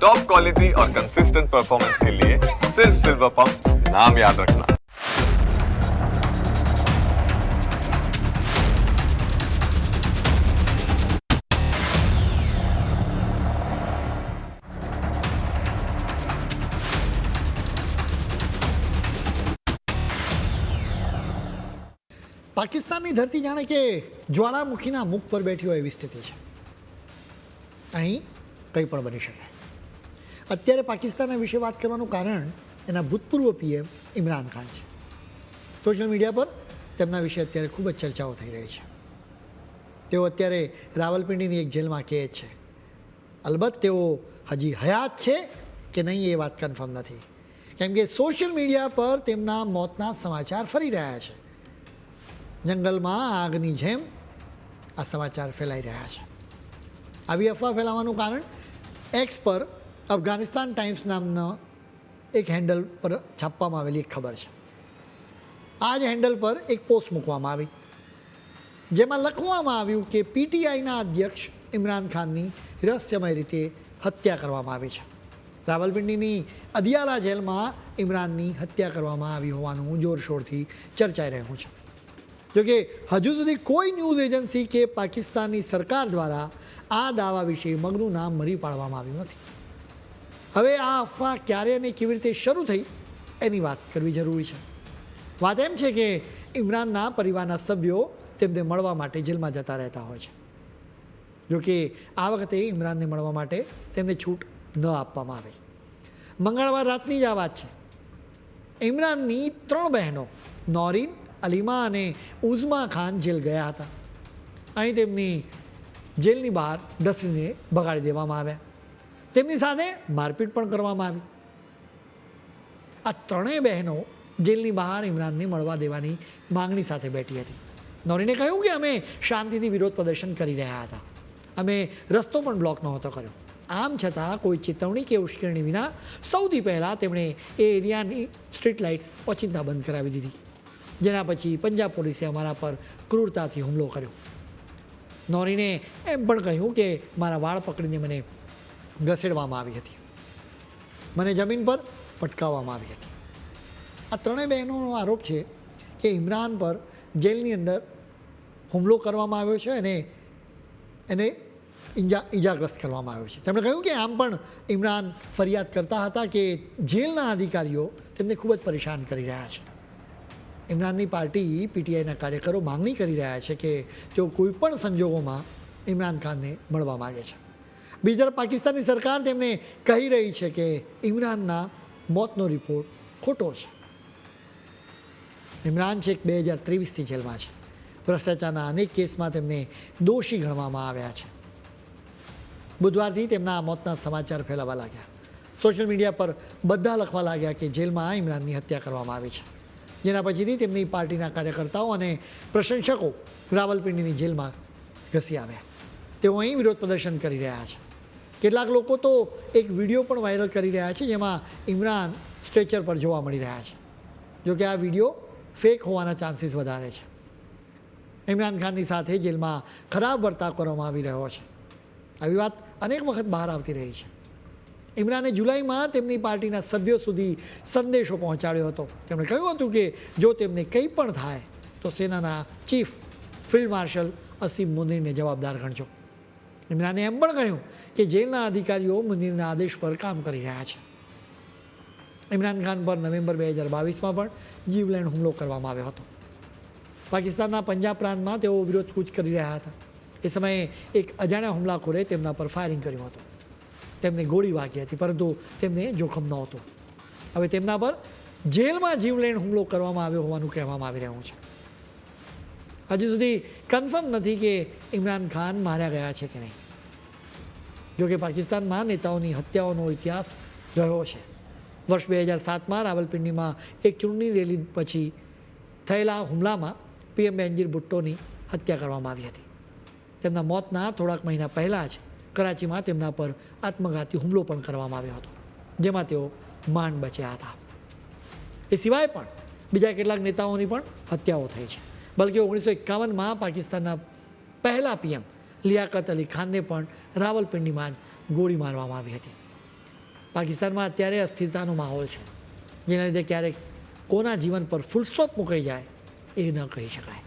Top quality और consistent performance के लिए सिर्फ सिल्वर पंप नाम याद रखना। પાકિસ્તાનની ધરતી જાણે કે જ્વાળામુખીના મુખ પર બેઠી હોય એવી સ્થિતિ છે. અહીં કંઈ પણ બની શકે. અત્યારે પાકિસ્તાનના વિશે વાત કરવાનું કારણ એના ભૂતપૂર્વ પીએમ ઇમરાન ખાન છે. સોશિયલ મીડિયા પર તેમના વિશે અત્યારે ખૂબ જ ચર્ચાઓ થઈ રહી છે. તેઓ અત્યારે રાવલપિંડીની એક જેલમાં કેદ છે. અલબત્ત તેઓ હજી હયાત છે કે નહીં એ વાત કન્ફર્મ નથી, કેમ કે સોશિયલ મીડિયા પર તેમના મોતના સમાચાર ફરી રહ્યા છે. જંગલમાં આગની જેમ આ સમાચાર ફેલાઈ રહ્યા છે. આવી અફવા ફેલાવાનું કારણ એક્સ પર અફઘાનિસ્તાન ટાઈમ્સ નામના એક હેન્ડલ પર છાપવામાં આવેલી એક ખબર છે. આ જ હેન્ડલ પર એક પોસ્ટ મૂકવામાં આવી, જેમાં લખવામાં આવ્યું કે પીટીઆઈના અધ્યક્ષ ઇમરાન ખાનની રહસ્યમય રીતે હત્યા કરવામાં આવી છે. રાવલપિંડીની અદિયાલા જેલમાં ઇમરાનની હત્યા કરવામાં આવી હોવાનું જોરશોરથી ચર્ચાઈ રહ્યું છે. જોકે હજુ સુધી કોઈ ન્યૂઝ એજન્સી કે પાકિસ્તાનની સરકાર દ્વારા આ દાવા વિશે મગનું નામ મરી પાડવામાં આવ્યું નથી. હવે આ અફવા ક્યારે અને કેવી રીતે શરૂ થઈ એની વાત કરવી જરૂરી છે. વાત એમ છે કે ઇમરાનના પરિવારના સભ્યો તેમને મળવા માટે જેલમાં જતા રહેતા હોય છે. જોકે આ વખતે ઇમરાનને મળવા માટે તેમને છૂટ ન આપવામાં આવી. મંગળવાર રાતની જ આ વાત છે. ઇમરાનની 3 બહેનો નોરીન, અલીમા અને ઉઝમા ખાન જેલ ગયા હતા. અહીં તેમની જેલની બહાર ડસરીને ભગાડી દેવામાં આવ્યા. તેમની સાથે મારપીટ પણ કરવામાં આવી. આ 3 બહેનો જેલની બહાર ઇમરાનને મળવા દેવાની માંગણી સાથે બેઠી હતી. નોરીને કહ્યું કે અમે શાંતિથી વિરોધ પ્રદર્શન કરી રહ્યા હતા, અમે રસ્તો પણ બ્લોક નહોતો કર્યો. આમ છતાં કોઈ ચેતવણી કે ઉશ્કેરણી વિના સૌથી પહેલાં તેમણે એ એરિયાની સ્ટ્રીટ લાઇટ્સ ઓચિંતા બંધ કરાવી દીધી, જેના પછી પંજાબ પોલીસે અમારા પર ક્રૂરતાથી હુમલો કર્યો. નોરીને એમ પણ કહ્યું કે મારા વાળ પકડીને મને ઘસેડવામાં આવી હતી, મને જમીન પર પટકાવવામાં આવી હતી. આ 3 બહેનોનો આરોપ છે કે ઇમરાન પર જેલની અંદર હુમલો કરવામાં આવ્યો છે અને એને ઈજાગ્રસ્ત કરવામાં આવ્યો છે. તેમણે કહ્યું કે આમ પણ ઇમરાન ફરિયાદ કરતા હતા કે જેલના અધિકારીઓ તેમને ખૂબ જ પરેશાન કરી રહ્યા છે. ઇમરાનની પાર્ટી પીટીઆઈના કાર્યકરો માંગણી કરી રહ્યા છે કે તેઓ કોઈપણ સંજોગોમાં ઇમરાન ખાનને મળવા માગે છે. બીજી તરફ પાકિસ્તાનની સરકાર તેમને કહી રહી છે કે ઇમરાનના મોતનો રિપોર્ટ ખોટો છે. ઇમરાન છેક 2023થી જેલમાં છે. ભ્રષ્ટાચારના અનેક કેસમાં તેમને દોષી ગણવામાં આવ્યા છે. બુધવારથી તેમના મોતના સમાચાર ફેલાવા લાગ્યા. સોશિયલ મીડિયા પર બધા લખવા લાગ્યા કે જેલમાં ઇમરાનની હત્યા કરવામાં આવી છે. જેના પછીથી તેમની પાર્ટીના કાર્યકર્તાઓ અને પ્રશંસકો રાવલપિંડીની જેલમાં ઘસી આવ્યા. તેઓ અહીં વિરોધ પ્રદર્શન કરી રહ્યા છે. કેટલાક લોકો તો એક વિડીયો પણ વાયરલ કરી રહ્યા છે, જેમાં ઇમરાન સ્ટ્રેચર પર જોવા મળી રહ્યા છે. જોકે આ વિડીયો ફેક હોવાના ચાન્સીસ વધારે છે. ઇમરાન ખાનની સાથે જેલમાં ખરાબ વર્તાવ કરવામાં આવી રહ્યો છે. આવી વાત અનેક વખત બહાર આવતી રહી છે. ઇમરાને જુલાઈમાં તેમની પાર્ટીના સભ્યો સુધી સંદેશો પહોંચાડ્યો હતો. તેમણે કહ્યું હતું કે જો તેમને કંઈ પણ થાય તો સેનાના ચીફ ફિલ્ડ માર્શલ અસીમ મુનીરને જવાબદાર ગણજો. ઇમરાને એમ પણ કહ્યું કે જેલના અધિકારીઓ મુનીરના આદેશ પર કામ કરી રહ્યા છે. ઇમરાન ખાન પર નવેમ્બર 2022માં પણ જીવલેણ હુમલો કરવામાં આવ્યો હતો. પાકિસ્તાનના પંજાબ પ્રાંતમાં તેઓ વિરોધ કૂચ કરી રહ્યા હતા. એ સમયે એક અજાણ્યા હુમલાખોરે તેમના પર ફાયરિંગ કર્યું હતું. તેમને ગોળી વાગી હતી, પરંતુ તેમને જોખમ નહોતું. હવે તેમના પર જેલમાં જીવલેણ હુમલો કરવામાં આવ્યો હોવાનું કહેવામાં આવી રહ્યું છે. હજી સુધી કન્ફર્મ નથી કે ઇમરાન ખાન માર્યા ગયા છે કે નહીં. જોકે પાકિસ્તાનમાં નેતાઓની હત્યાઓનો ઇતિહાસ રહ્યો છે. વર્ષ 2007માં રાવલપિંડીમાં એક ચૂંટણી રેલી પછી થયેલા હુમલામાં પીએમ બેનજીર ભુટ્ટોની હત્યા કરવામાં આવી હતી. તેમના મોતના થોડાક મહિના પહેલાં જ કરાચીમાં તેમના પર આત્મઘાતી હુમલો પણ કરવામાં આવ્યો હતો, જેમાં તેઓ માંડ બચ્યા હતા. એ સિવાય પણ બીજા કેટલાક નેતાઓની પણ હત્યાઓ થઈ છે. બલકે 1951માં પાકિસ્તાનના પહેલા પીએમ લિયાકત અલી ખાનને પણ રાવલપિંડીમાં જ ગોળી મારવામાં આવી હતી. પાકિસ્તાનમાં અત્યારે અસ્થિરતાનો માહોલ છે, જેના લીધે ક્યારેક કોના જીવન પર ફૂલ સ્ટોપ મુકાઈ જાય એ ન કહી શકાય.